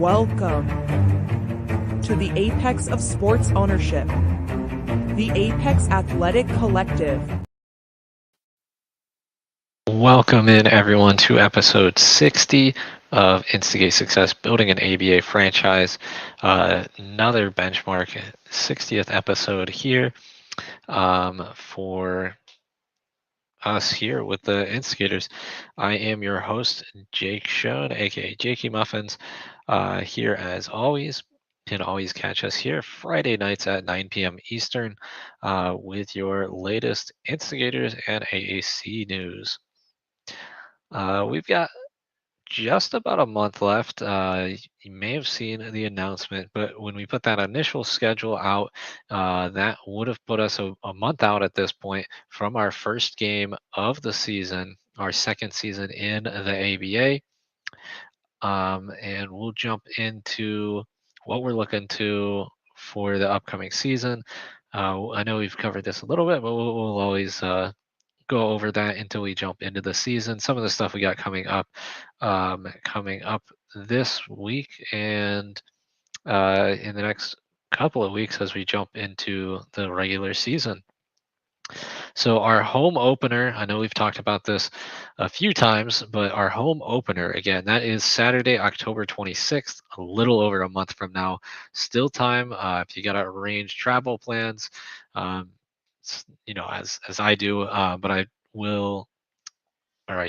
Welcome to the apex of sports ownership, the Apex Athletic Collective. Welcome in everyone to episode 60 of Instigate Success, building an ABA franchise. Another benchmark, 60th episode here for us here with the Instigators. I am your host, Jake Schoen, aka Jakey Muffins, here as always. You can always catch us here Friday nights at 9 p.m. Eastern with your latest Instigators and AAC news. We've got just about a month left. You may have seen the announcement, but when we put that initial schedule out, that would have put us a month out at this point from our first game of the season, our second season in the ABA. And we'll jump into what we're looking to for the upcoming season. I know we've covered this a little bit, but we'll always go over that until we jump into the season. Some of the stuff we got coming up this week and in the next couple of weeks as we jump into the regular season. So our home opener, I know we've talked about this a few times, but our home opener, again, that is Saturday, October 26th, a little over a month from now. Still time if you got to arrange travel plans, as I do, but I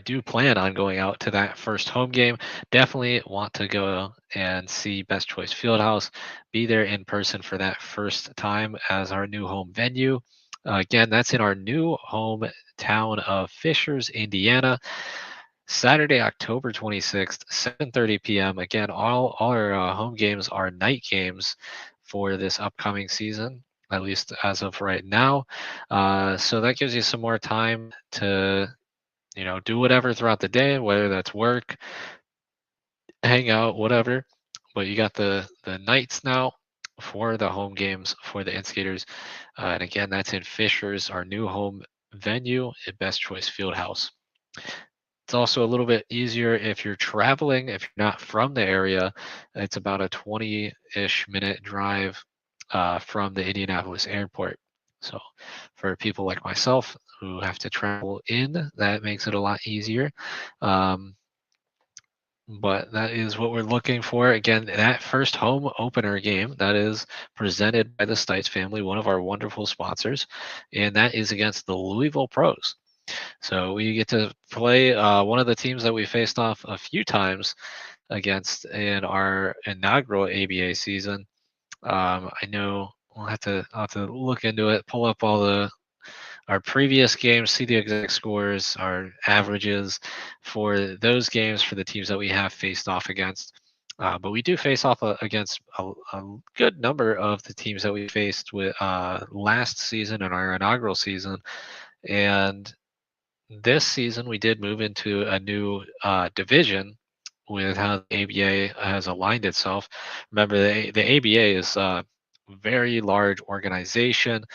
do plan on going out to that first home game. Definitely want to go and see Best Choice Fieldhouse, be there in person for that first time as our new home venue. Again, that's in our new hometown of Fishers, Indiana. Saturday, October 26th, 7:30 p.m. Again, all our home games are night games for this upcoming season, at least as of right now. So that gives you some more time to do whatever throughout the day, whether that's work, hang out, whatever. But you got the nights now for the home games for the Instigators. And again, that's in Fishers, our new home venue at Best Choice Fieldhouse. It's also a little bit easier if you're traveling, if you're not from the area. It's about a 20-ish minute drive from the Indianapolis airport. So for people like myself who have to travel in, that makes it a lot easier. But that is what we're looking for. Again, that first home opener game, that is presented by the Stites family, one of our wonderful sponsors, and that is against the Louisville Pros. So we get to play one of the teams that we faced off a few times against in our inaugural ABA season. I know I'll have to look into it, pull up all our previous games, see the exact scores, our averages for those games for the teams that we have faced off against. But we do face off against a good number of the teams that we faced with last season and our inaugural season. And this season, we did move into a new division with how the ABA has aligned itself. Remember, the ABA is a very large organization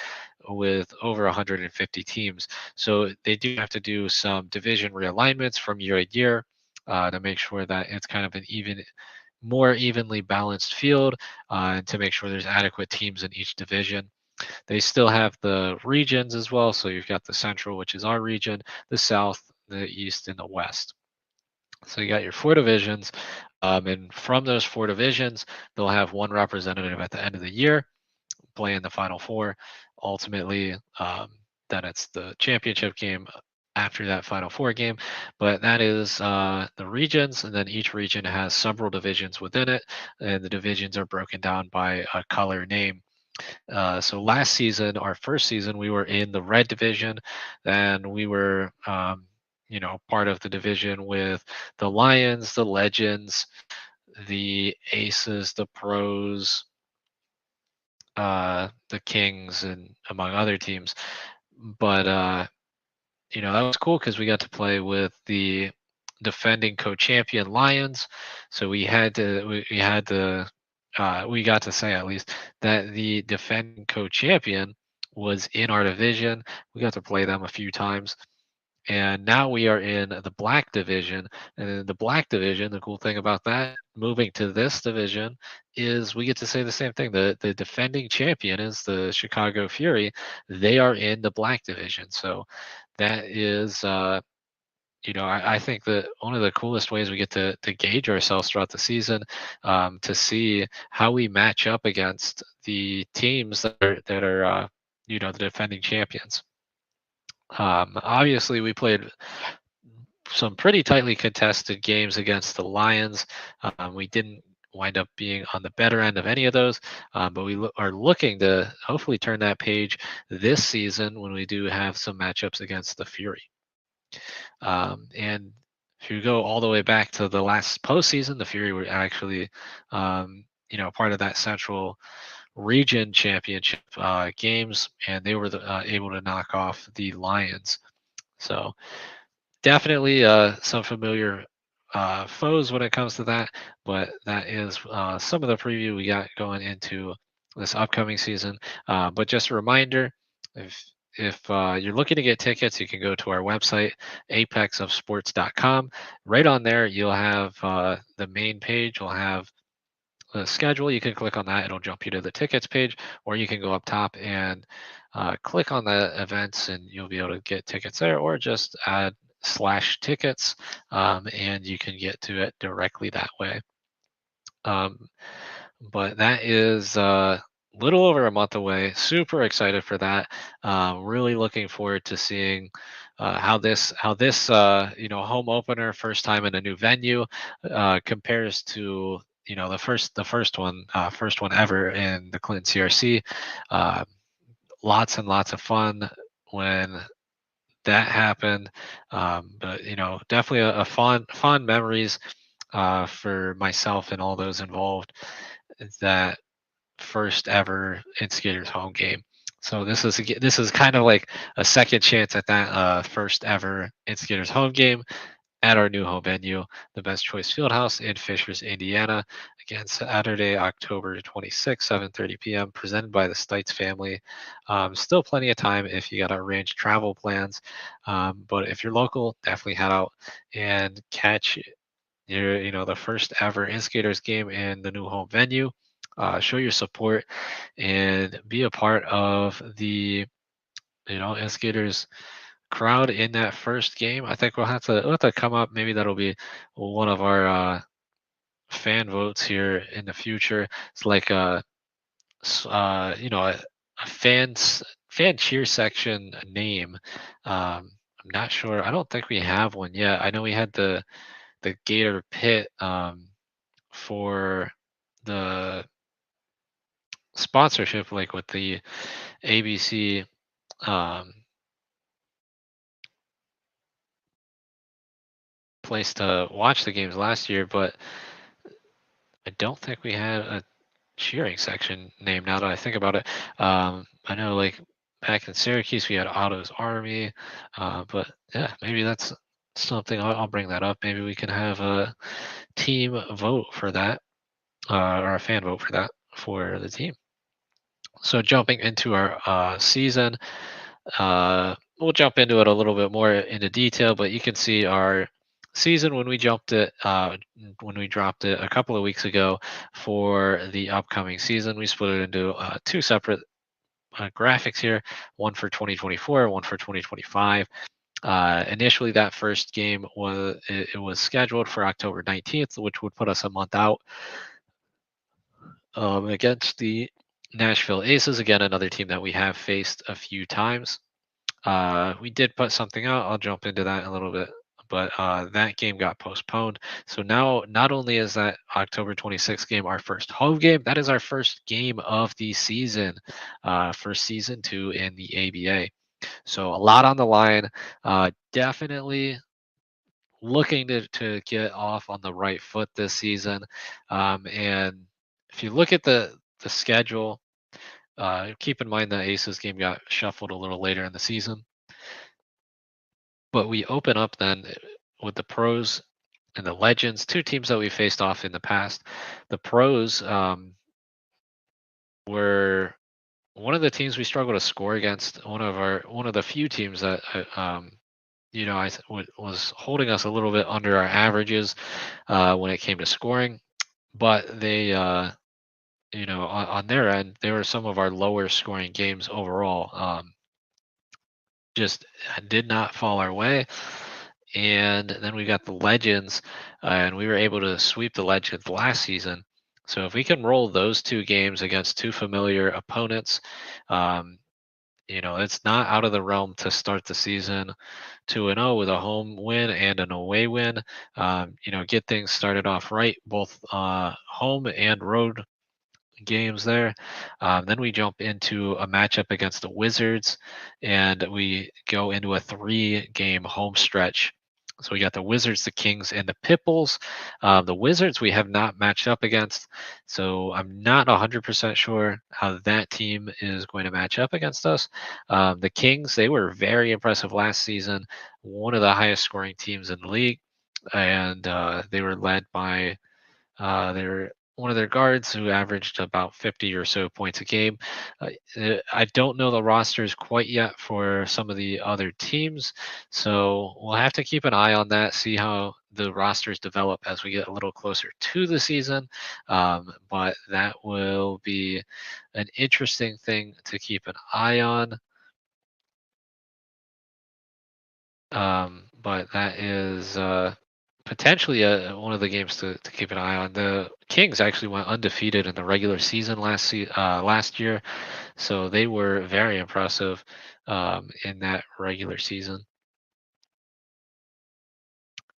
with over 150 teams. So they do have to do some division realignments from year to year to make sure that it's kind of an more evenly balanced field and to make sure there's adequate teams in each division. They still have the regions as well. So you've got the Central, which is our region, the South, the East, and the West. So you got your four divisions, and from those four divisions, they'll have one representative at the end of the year play in the Final Four. Ultimately, then it's the championship game after that Final Four game. But that is the regions, and then each region has several divisions within it, and the divisions are broken down by a color name. So last season, our first season, we were in the red division, and we were part of the division with the Lions, the Legends, the Aces, the Pros, the Kings, and among other teams. But that was cool because we got to play with the defending co-champion Lions. So we got to say at least that the defending co-champion was in our division. We got to play them a few times, And now we are in the black division. And in the black division, the cool thing about that, moving to this division, is we get to say the same thing. The defending champion is the Chicago Fury. They are in the black division. So that is I think that one of the coolest ways we get to gauge ourselves throughout the season, to see how we match up against the teams that are the defending champions. Obviously, we played some pretty tightly contested games against the Lions. We didn't wind up being on the better end of any of those, but we are looking to hopefully turn that page this season when we do have some matchups against the Fury. And if you go all the way back to the last postseason, the Fury were actually, part of that Central Region Championship games, and they were able to knock off the Lions. So definitely some familiar foes when it comes to that, but that is some of the preview we got going into this upcoming season. But just a reminder, if you're looking to get tickets, you can go to our website, apexofsports.com. Right on there, you'll have the main page. You'll have the schedule. You can click on that. It'll jump you to the tickets page, or you can go up top and click on the events, and you'll be able to get tickets there, or just add /tickets, and you can get to it directly that way. But that is a little over a month away. Super excited for that. Really looking forward to seeing how this home opener, first time in a new venue, compares to the first one ever in the Clinton CRC. Uh, Lots and lots of fun when that happened. But definitely a fond memories for myself and all those involved. That first ever Instigators home game. So this is kind of like a second chance at that first ever Instigators home game at our new home venue, the Best Choice Fieldhouse in Fishers, Indiana. Again, Saturday, October 26th, 7:30 p.m., presented by the Stites family. Still plenty of time if you got to arrange travel plans. But if you're local, definitely head out and catch the first ever Instigators game in the new home venue. Show your support and be a part of the Instigators crowd in that first game. I think we'll have to come up. Maybe that'll be one of our fan votes here in the future. It's like a fan cheer section name. I'm not sure. I don't think we have one yet. I know we had the Gator Pit for the sponsorship, like with the ABC place to watch the games last year, but I don't think we had a cheering section name now that I think about it. I know like back in Syracuse we had Otto's Army, but yeah, maybe that's something. I'll bring that up. Maybe we can have a team vote for that, or a fan vote for that for the team. So jumping into our season, we'll jump into it a little bit more into detail, but you can see our season when we when we dropped it a couple of weeks ago for the upcoming season. We split it into two separate graphics here, one for 2024, one for 2025. Initially, that first game was scheduled for October 19th, which would put us a month out, against the Nashville Aces. Again, another team that we have faced a few times. We did put something out. I'll jump into that in a little bit. But that game got postponed. So now, not only is that October 26th game our first home game, that is our first game of the season for season 2 in the ABA. So a lot on the line. Definitely looking to get off on the right foot this season. And if you look at the schedule, keep in mind that Aces game got shuffled a little later in the season. But we open up then with the Pros and the Legends, two teams that we faced off in the past. The Pros were one of the teams we struggled to score against. One of the few teams that was holding us a little bit under our averages when it came to scoring, but they, on their end, they were some of our lower scoring games overall. Just did not fall our way. And then we got the Legends, and we were able to sweep the Legends last season. So if we can roll those two games against two familiar opponents, um, it's not out of the realm to start the season 2-0 with a home win and an away win. Get things started off right, both home and road games there. Then we jump into a matchup against the Wizards, and we go into a 3-game home stretch. So we got the Wizards, the Kings, and the Pipples. The Wizards we have not matched up against, so I'm not 100% sure how that team is going to match up against us. The Kings, they were very impressive last season, one of the highest scoring teams in the league, and they were led by their one of their guards who averaged about 50 or so points a game. I don't know the rosters quite yet for some of the other teams, so we'll have to keep an eye on that, see how the rosters develop as we get a little closer to the season. But that will be an interesting thing to keep an eye on. But that is potentially one of the games to keep an eye on. The Kings actually went undefeated in the regular season last year, so they were very impressive in that regular season.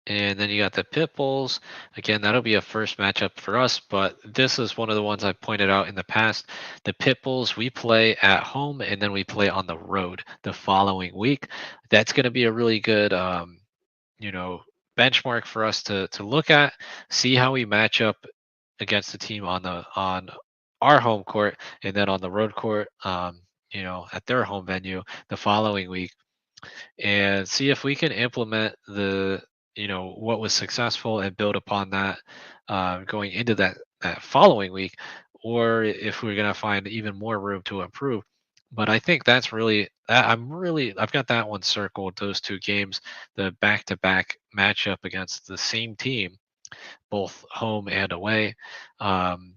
And then you got the Pitbulls. Again, that'll be a first matchup for us, but this is one of the ones I pointed out in the past. The Pitbulls, we play at home and then we play on the road the following week. That's going to be a really good you know benchmark for us to look at, see how we match up against the team on our home court, and then on the road court, at their home venue the following week, and see if we can implement the what was successful and build upon that going into that following week, or if we're going to find even more room to improve. But I think that's really I've got that one circled, those two games, the back-to-back matchup against the same team, both home and away. um,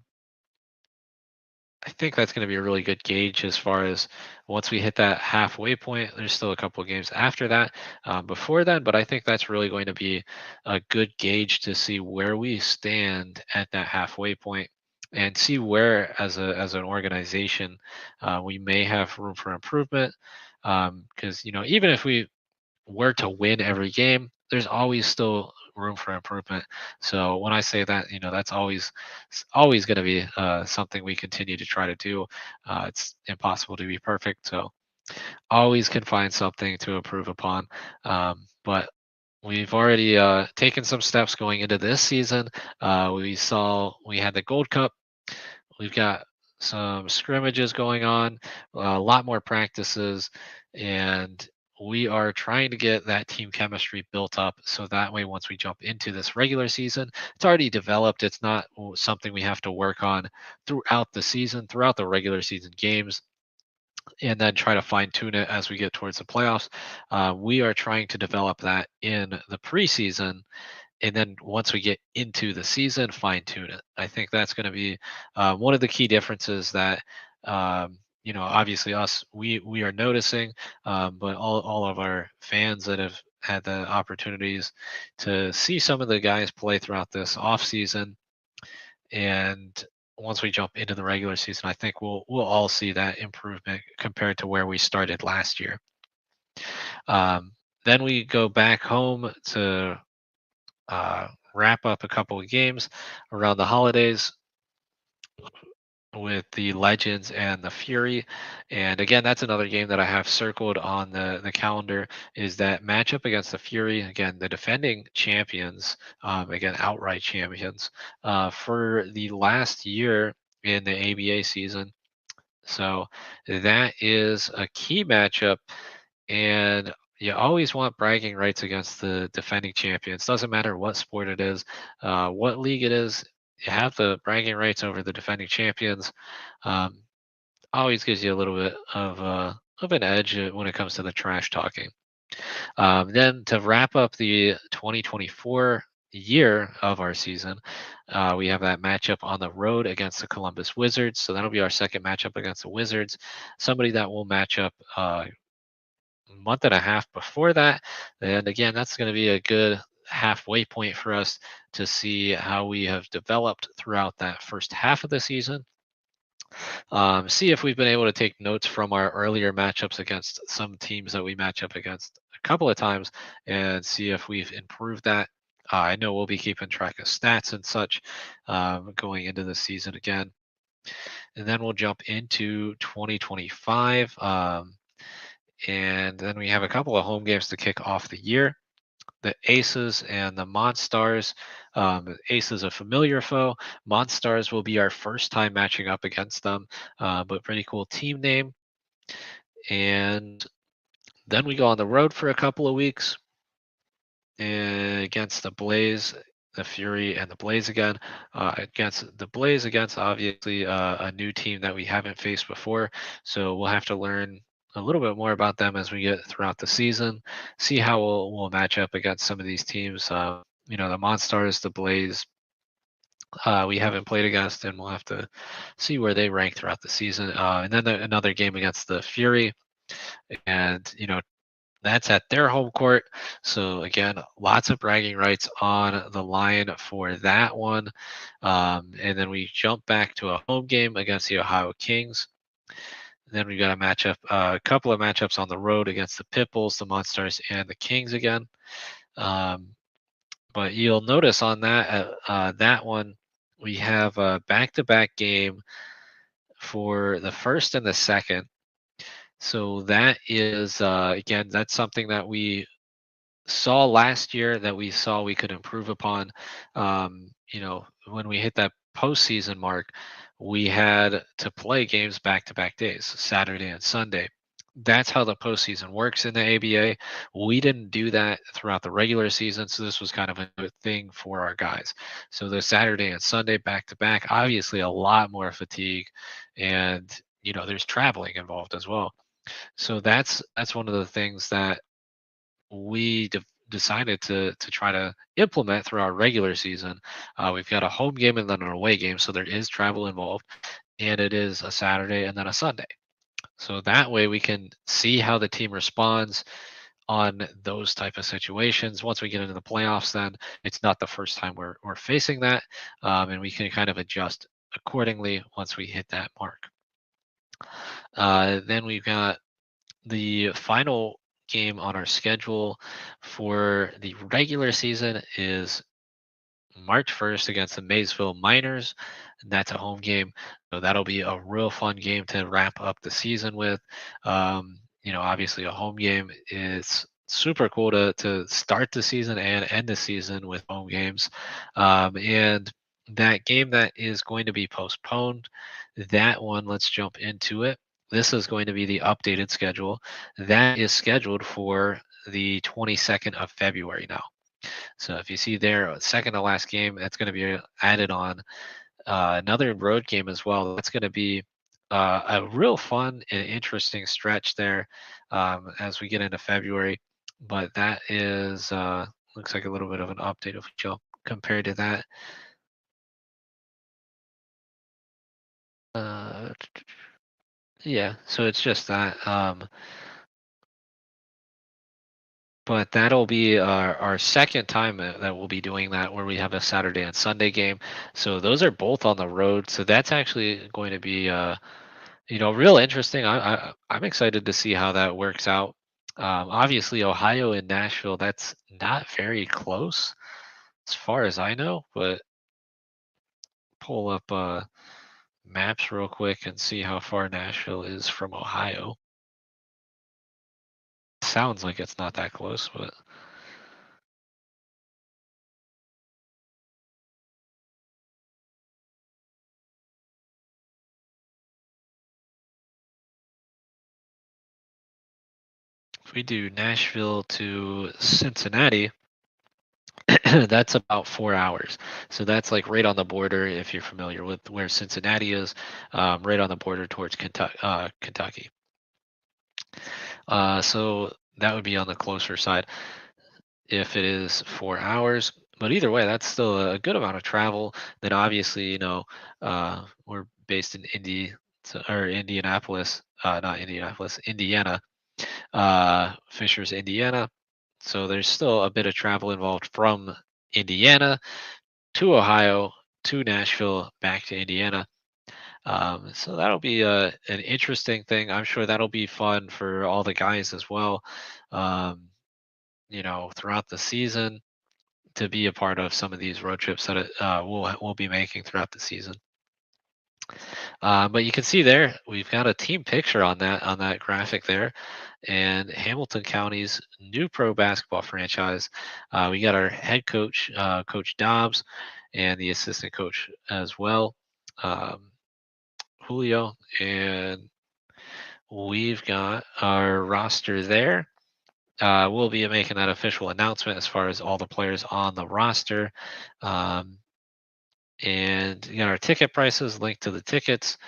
I think that's going to be a really good gauge as far as once we hit that halfway point. There's still a couple of games after that, before then, but I think that's really going to be a good gauge to see where we stand at that halfway point and see where, as an organization, we may have room for improvement. Because even if we were to win every game, there's always still room for improvement. So when I say that, that's always going to be something we continue to try to do. It's impossible to be perfect, so always can find something to improve upon. But we've already taken some steps going into this season. We had the Gold Cup. We've got some scrimmages going on, a lot more practices, and we are trying to get that team chemistry built up so that way once we jump into this regular season, it's already developed. It's not something we have to work on throughout the season, throughout the regular season games, and then try to fine tune it as we get towards the playoffs. We are trying to develop that in the preseason, and then once we get into the season, fine tune it. I think that's going to be one of the key differences that obviously us we are noticing, but all of our fans that have had the opportunities to see some of the guys play throughout this off season, and once we jump into the regular season, I think we'll all see that improvement compared to where we started last year. Um, then we go back home to wrap up a couple of games around the holidays with the Legends and the Fury. And again, that's another game that I have circled on the calendar, is that matchup against the Fury. Again, the defending champions, again, outright champions for the last year in the ABA season. So that is a key matchup, and you always want bragging rights against the defending champions. Doesn't matter what sport it is, what league it is. You have the bragging rights over the defending champions. Um, Always gives you a little bit of an edge when it comes to the trash talking. Then to wrap up the 2024 year of our season, we have that matchup on the road against the Columbus Wizards. So that'll be our second matchup against the Wizards. Somebody that will match up month and a half before that. And again, that's going to be a good halfway point for us to see how we have developed throughout that first half of the season. See if we've been able to take notes from our earlier matchups against some teams that we match up against a couple of times and see if we've improved that. I know we'll be keeping track of stats and such going into the season again. And then we'll jump into 2025. And then we have a couple of home games to kick off the year. The Aces and the Monstars. Aces a familiar foe. Monstars will be our first time matching up against them, but pretty cool team name. And then we go on the road for a couple of weeks against the Blaze, the Fury, and the Blaze again. Against the Blaze, against obviously a new team that we haven't faced before. So we'll have to learn a little bit more about them as we get throughout the season, see how we'll match up against some of these teams. The Monstars, the Blaze, we haven't played against, and we'll have to see where they rank throughout the season. And then another game against the Fury, and that's at their home court. So again, lots of bragging rights on the line for that one. And then we jump back to a home game against the Ohio Kings. Then we got a couple of matchups on the road against the Pitbulls, the Monstars, and the Kings again. But you'll notice on that one, we have a back-to-back game for the first and the second. So that is again, that's something that we saw last year that we saw we could improve upon. When we hit that postseason mark, we had to play games back-to-back days, Saturday and Sunday. That's how the postseason works in the ABA. We didn't do that throughout the regular season, so this was kind of a new thing for our guys. So the Saturday and Sunday back-to-back, obviously a lot more fatigue, and there's traveling involved as well. So that's one of the things that we decided to try to implement through our regular season. We've got a home game and then an away game, so there is travel involved, and it is a Saturday and then a Sunday. So that way we can see how the team responds on those type of situations. Once we get into the playoffs, then it's not the first time we're facing that, and we can kind of adjust accordingly once we hit that mark. Then we've got the final game on our schedule for the regular season is March 1st against the Maysville Miners. And that's a home game. So that'll be a real fun game to wrap up the season with. Obviously a home game is super cool to start the season and end the season with home games. And that game that is going to be postponed, that one, let's jump into it. This is going to be the updated schedule. That is scheduled for the 22nd of February now. So if you see there, second to last game, that's going to be added on. Another road game as well. That's going to be a real fun and interesting stretch there as we get into February. But that is looks like a little bit of an update if we jump compared to that. Yeah, so it's just that. But that'll be our second time that we'll be doing that, where we have a Saturday and Sunday game. So those are both on the road. So that's actually going to be, real interesting. I'm excited to see how that works out. Obviously, Ohio and Nashville, that's not very close as far as I know. But pull up maps real quick and see how far Nashville is from Ohio. Sounds like it's not that close, but if we do Nashville to Cincinnati, that's about 4 hours. So that's like right on the border, if you're familiar with where Cincinnati is, right on the border towards Kentucky. So that would be on the closer side if it is 4 hours. But either way, that's still a good amount of travel. Then obviously, we're based in or Indianapolis, not Indianapolis, Indiana, Fishers, Indiana. So there's still a bit of travel involved from Indiana to Ohio to Nashville back to Indiana. So that'll be an interesting thing. I'm sure that'll be fun for all the guys as well. Um, throughout the season to be a part of some of these road trips that we'll be making throughout the season. But you can see there we've got a team picture on that graphic there, and Hamilton County's new pro basketball franchise. We got our head coach, Coach Dobbs, and the assistant coach as well, um, Julio, and we've got our roster there. We'll be making that official announcement as far as all the players on the roster. Um, and you got our ticket prices linked to the tickets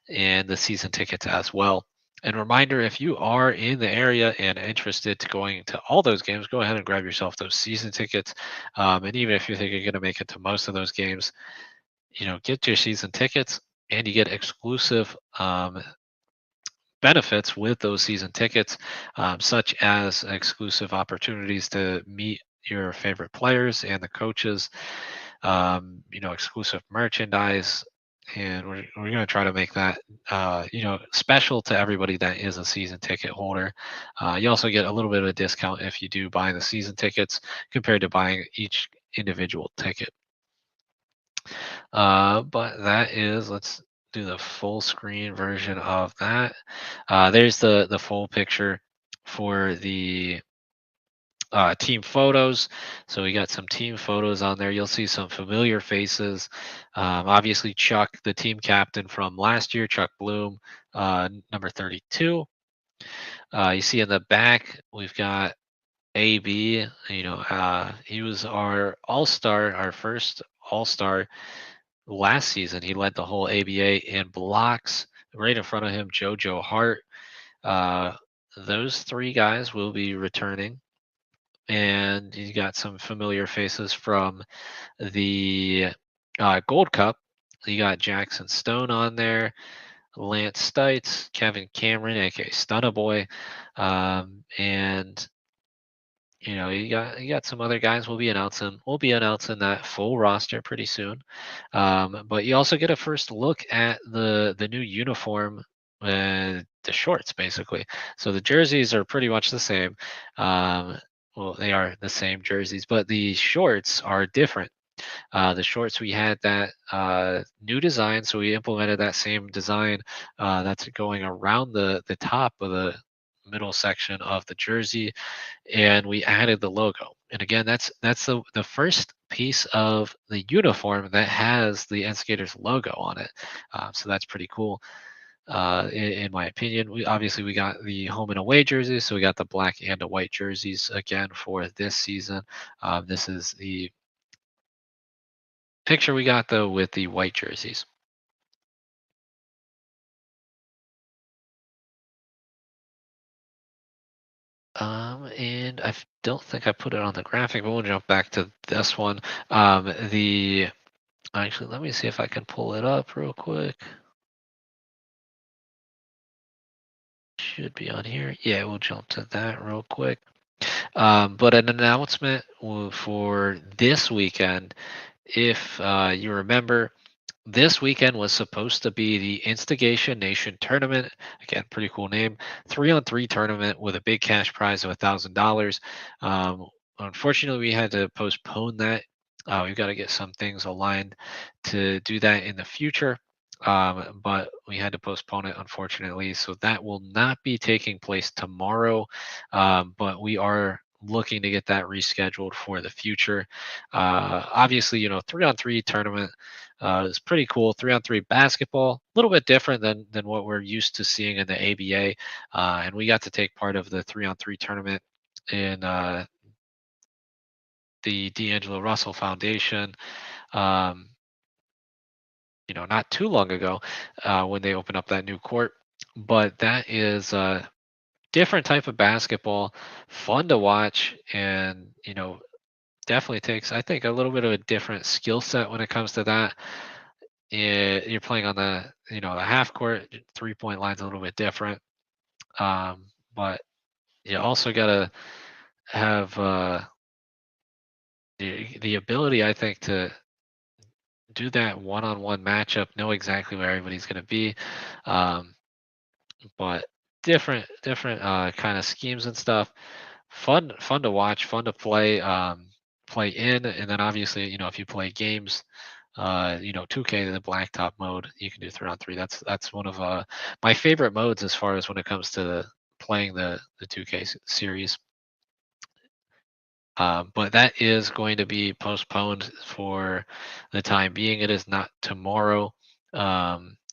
and the season tickets as well. And reminder, if you are in the area and interested to going to all those games, go ahead and grab yourself those season tickets. And even if you think you're going to make it to most of those games, get your season tickets and you get exclusive benefits with those season tickets, such as exclusive opportunities to meet your favorite players and the coaches, exclusive merchandise. And we're going to try to make that, special to everybody that is a season ticket holder. You also get a little bit of a discount if you do buy the season tickets compared to buying each individual ticket. But that is, let's do the full screen version of that. There's the full picture for the team photos. So we got some team photos on there. You'll see some familiar faces. Obviously, Chuck, the team captain from last year, Chuck Bloom, number 32. You see in the back, we've got AB. He was our all star, our first all star last season. He led the whole ABA in blocks. Right in front of him, JoJo Hart. Uh, those three guys will be returning. And you got some familiar faces from the Gold Cup. You got Jackson Stone on there, Lance Stites, Kevin Cameron, aka Stunna Boy, and you got some other guys. We'll be announcing that full roster pretty soon. But you also get a first look at the new uniform, the shorts basically. So the jerseys are pretty much the same. Well, they are the same jerseys, but the shorts are different. The shorts, we had that new design, so we implemented that same design that's going around the top of the middle section of the jersey, and we added the logo. And again, that's the first piece of the uniform that has the Instigators logo on it. So that's pretty cool. In my opinion, we got the home and away jerseys, so we got the black and the white jerseys again for this season. This is the picture we got though with the white jerseys. And don't think I put it on the graphic, but we'll jump back to this one. The Actually, let me see if I can pull it up real quick. Should be on here. Yeah, we'll jump to that real quick. But an announcement for this weekend, if you remember, this weekend was supposed to be the Instigation Nation tournament. Again, pretty cool name. 3-on-3 tournament with a big cash prize of $1,000. Unfortunately, we had to postpone that. We've got to get some things aligned to do that in the future. But we had to postpone it, unfortunately. So that will not be taking place tomorrow. But we are looking to get that rescheduled for the future. Obviously, 3-on-3 tournament is pretty cool. 3-on-3 basketball, a little bit different than what we're used to seeing in the ABA. And we got to take part of the 3-on-3 tournament in the D'Angelo Russell Foundation. Um, not too long ago when they opened up that new court. But that is different type of basketball, fun to watch, and definitely takes, I think, a little bit of a different skill set when it comes to that. You're playing on the half court, 3-point line's a little bit different, um, but you also gotta have the ability, I think, to do that one-on-one matchup, know exactly where everybody's gonna be, um, but different kind of schemes and stuff. Fun to watch, fun to play in, and then obviously, if you play games, 2K, the blacktop mode, you can do 3-on-3. That's one of my favorite modes as far as when it comes to playing the 2K series. But that is going to be postponed for the time being. It is not tomorrow.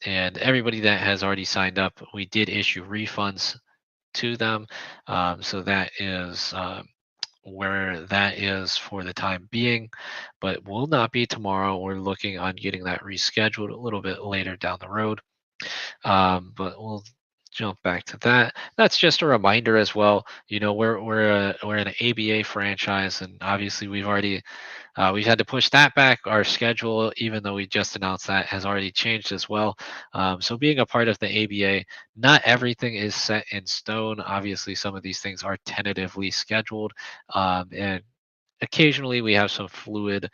And everybody that has already signed up, we did issue refunds to them. So that is where that is for the time being, but will not be tomorrow. We're looking on getting that rescheduled a little bit later down the road. But we'll jump back to that. That's just a reminder as well. We're an ABA franchise, and obviously we've had to push that back. Our schedule, even though we just announced that, has already changed as well. So being a part of the ABA, not everything is set in stone. Obviously, some of these things are tentatively scheduled, and occasionally we have some fluid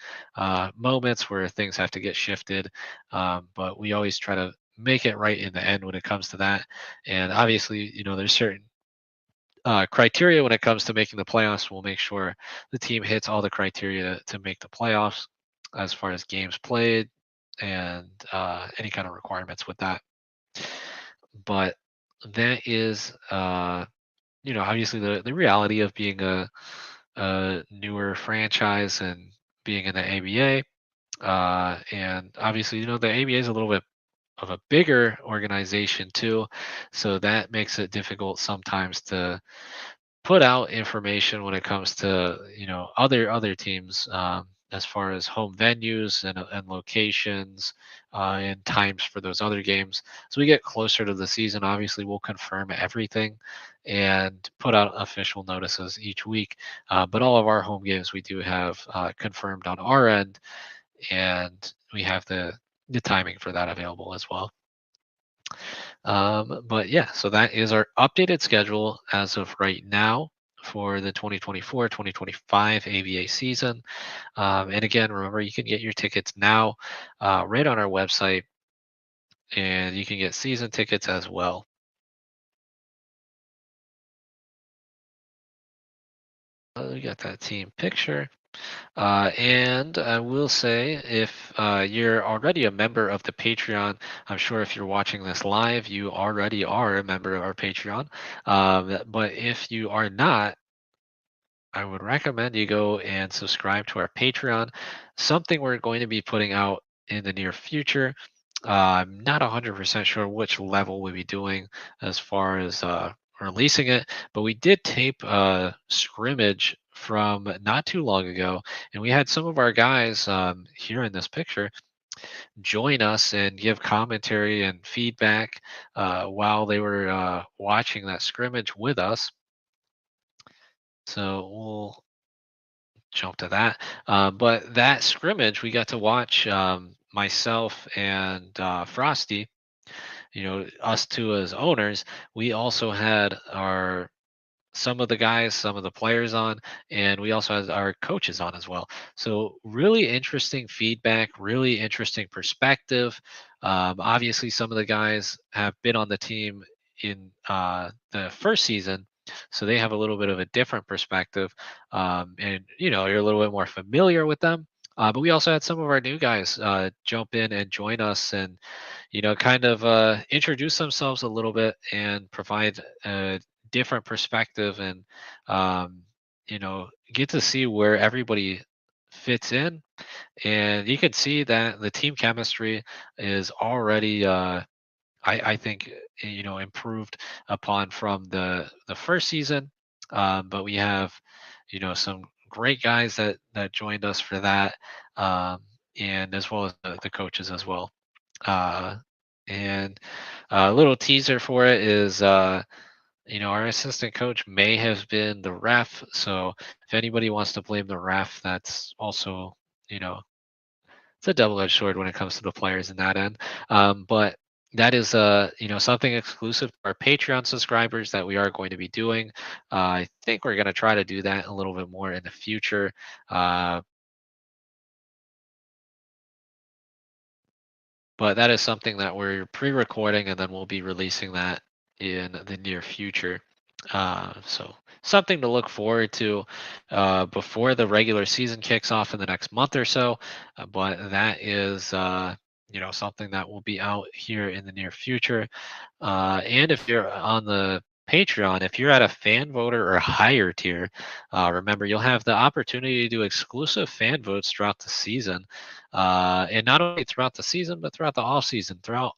moments where things have to get shifted, but we always try to make it right in the end when it comes to that. And obviously, there's certain criteria when it comes to making the playoffs. We'll make sure the team hits all the criteria to make the playoffs as far as games played and any kind of requirements with that. But that is, obviously the reality of being a newer franchise and being in the ABA. And obviously, the ABA is a little bit of a bigger organization too, so that makes it difficult sometimes to put out information when it comes to other teams, as far as home venues and locations, and times for those other games. So we get closer to the season, obviously we'll confirm everything and put out official notices each week. But all of our home games we do have confirmed on our end, and we have the timing for that available as well. But yeah, so that is our updated schedule as of right now for the 2024-2025 ABA season. And again, remember, you can get your tickets now right on our website, and you can get season tickets as well. We got that team picture. And I will say, if you're already a member of the Patreon, I'm sure if you're watching this live, you already are a member of our Patreon. But if you are not, I would recommend you go and subscribe to our Patreon. Something we're going to be putting out in the near future. I'm not 100% sure which level we'll be doing as far as releasing it, but we did tape a scrimmage from not too long ago, and we had some of our guys here in this picture join us and give commentary and feedback while they were watching that scrimmage with us. So we'll jump to that. But that scrimmage, we got to watch, myself and Frosty, us two as owners. We also had our some of the guys, some of the players on, and we also had our coaches on as well. So really interesting feedback, really interesting perspective. Obviously, some of the guys have been on the team in the first season, so they have a little bit of a different perspective, and you're a little bit more familiar with them. But we also had some of our new guys jump in and join us, and kind of introduce themselves a little bit and provide a different perspective, and get to see where everybody fits in. And you can see that the team chemistry is already, I think, improved upon from the first season. But we have some great guys that joined us for that, um, and as well as the coaches as well. uh, and a little teaser for it is Our assistant coach may have been the ref. So if anybody wants to blame the ref, that's also, you know, it's a double-edged sword when it comes to the players in that end. But that is something exclusive to our Patreon subscribers that we are going to be doing. I think we're going to try to do that a little bit more in the future. Uh, but that is something that we're pre-recording, and then we'll be releasing that in the near future. So something to look forward to before the regular season kicks off in the next month or so. But that is something that will be out here in the near future. And if you're on the Patreon, if you're at a fan voter or higher tier, remember you'll have the opportunity to do exclusive fan votes throughout the season. And not only throughout the season, but throughout the off season, throughout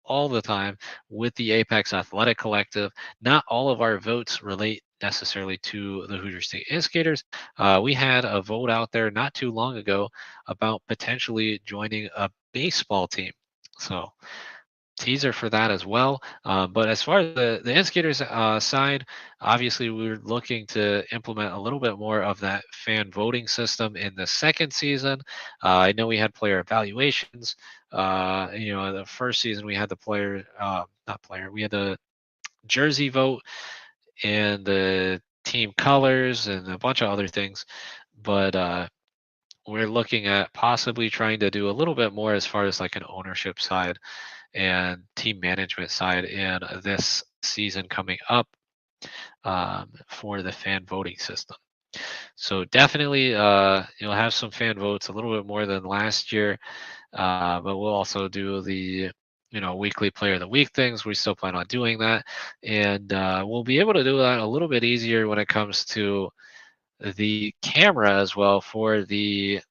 all the time with the Apex Athletic Collective. Not all of our votes relate necessarily to the Hoosier State Instigators. We had a vote out there not too long ago about potentially joining a baseball team. So teaser for that as well. But as far as the Instigators side, obviously we're looking to implement a little bit more of that fan voting system in the second season. I know we had player evaluations. The first season we had the player, not player, we had the jersey vote and the team colors and a bunch of other things. But we're looking at possibly trying to do a little bit more as far as like an ownership side and team management side in this season coming up for the fan voting system. So definitely, you'll have some fan votes, a little bit more than last year, but we'll also do the weekly player of the week things. We still plan on doing that, and we'll be able to do that a little bit easier when it comes to the camera as well for the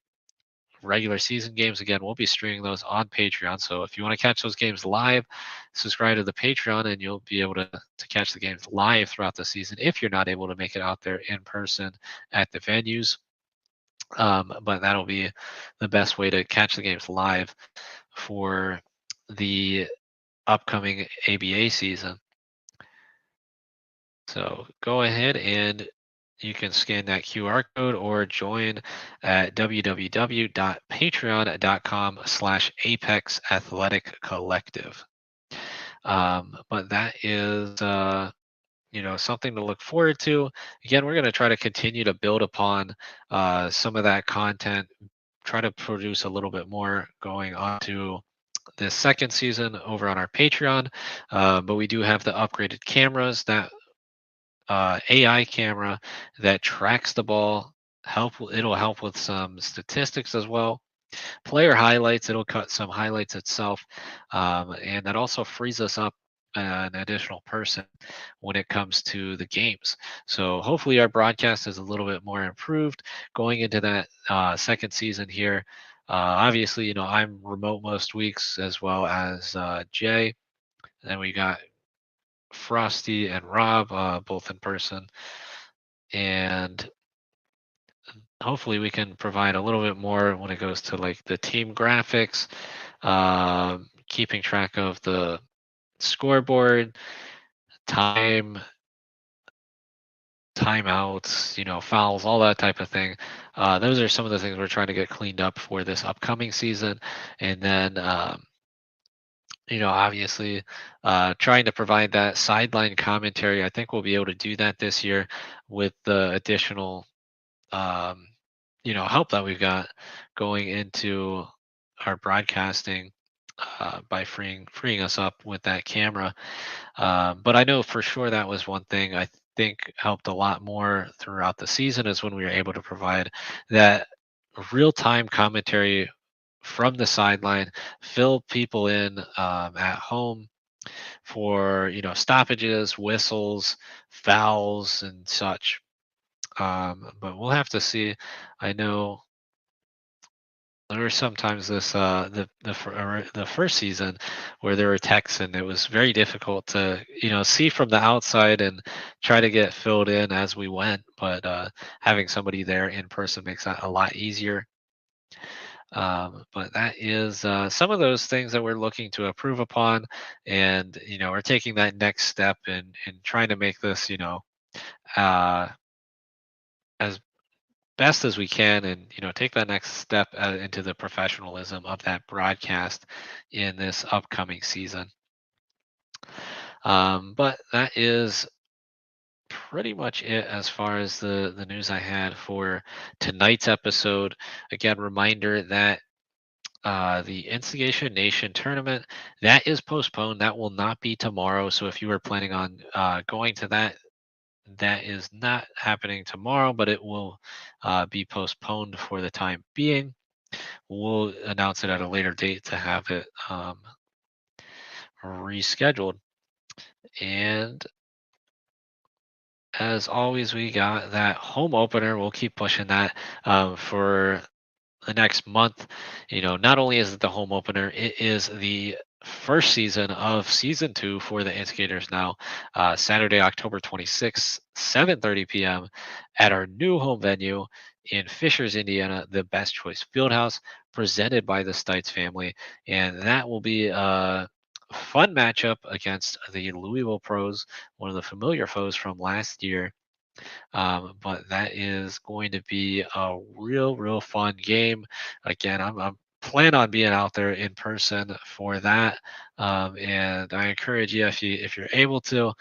regular season games. Again, we'll be streaming those on Patreon. So if you want to catch those games live, subscribe to the Patreon and you'll be able to catch the games live throughout the season if you're not able to make it out there in person at the venues. But that'll be the best way to catch the games live for the upcoming ABA season. So go ahead and you can scan that QR code or join at www.patreon.com/Apex Athletic Collective. But that is, something to look forward to. Again, we're going to try to continue to build upon some of that content, try to produce a little bit more going on to this second season over on our Patreon. But we do have the upgraded cameras that AI camera that tracks the ball. It'll help with some statistics as well. Player highlights. It'll cut some highlights itself, and that also frees us up an additional person when it comes to the games. So hopefully our broadcast is a little bit more improved going into that second season here. Obviously, I'm remote most weeks as well as Jay. And then we got Frosty and Rob, both in person. And hopefully we can provide a little bit more when it goes to like the team graphics, keeping track of the scoreboard, time, timeouts, fouls, all that type of thing. Those are some of the things we're trying to get cleaned up for this upcoming season. And then, obviously, trying to provide that sideline commentary. I think we'll be able to do that this year with the additional um, help that we've got going into our broadcasting by freeing us up with that camera. But I know for sure that was one thing I think helped a lot more throughout the season is when we were able to provide that real-time commentary from the sideline, fill people in at home for stoppages, whistles, fouls, and such. But we'll have to see. I know there were sometimes this the first season where there were techs and it was very difficult to see from the outside and try to get filled in as we went. But having somebody there in person makes that a lot easier. But that is some of those things that we're looking to improve upon, and we're taking that next step in trying to make this uh, as best as we can, and take that next step into the professionalism of that broadcast in this upcoming season. But that is pretty much it as far as the news I had for tonight's episode. Again, reminder that the Instigation Nation tournament that is postponed. That will not be tomorrow. So if you were planning on going to that, that is not happening tomorrow, but it will be postponed for the time being. We'll announce it at a later date to have it rescheduled. And as always, we got that home opener. We'll keep pushing that for the next month. Not only is it the home opener, it is the first season of season 2 for the Instigators now. Saturday, October 26th, 7:30 p.m. at our new home venue in Fishers, Indiana, the Best Choice Fieldhouse, presented by the Stites family. And that will be a fun matchup against the Louisville Pros, one of the familiar foes from last year. But that is going to be a real fun game. Again, I'm plan on being out there in person for that, and I encourage you, if you're able to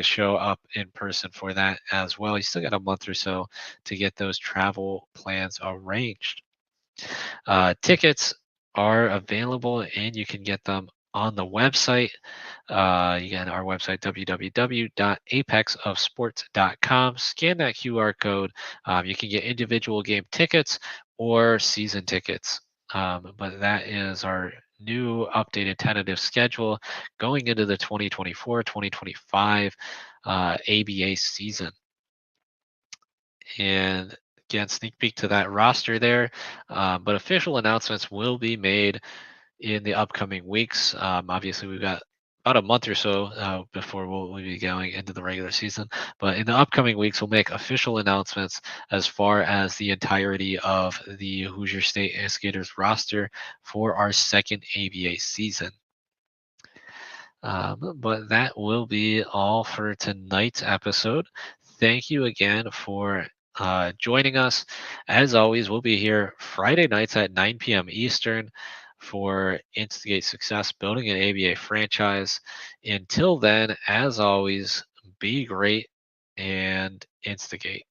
show up in person for that as well. You still got a month or so to get those travel plans arranged. Tickets are available, and you can get them on the website. Again, our website, www.apexofsports.com. Scan that QR code. You can get individual game tickets or season tickets. But that is our new updated tentative schedule going into the 2024-2025 ABA season. And again, sneak peek to that roster there. But official announcements will be made in the upcoming weeks. Obviously, we've got about a month or so before we'll be going into the regular season. But in the upcoming weeks, we'll make official announcements as far as the entirety of the Hoosier State Instigators roster for our second ABA season. But that will be all for tonight's episode. Thank you again for joining us. As always, we'll be here Friday nights at 9 p.m. Eastern for Instigate Success, building an ABA franchise. Until then, as always, be great and instigate.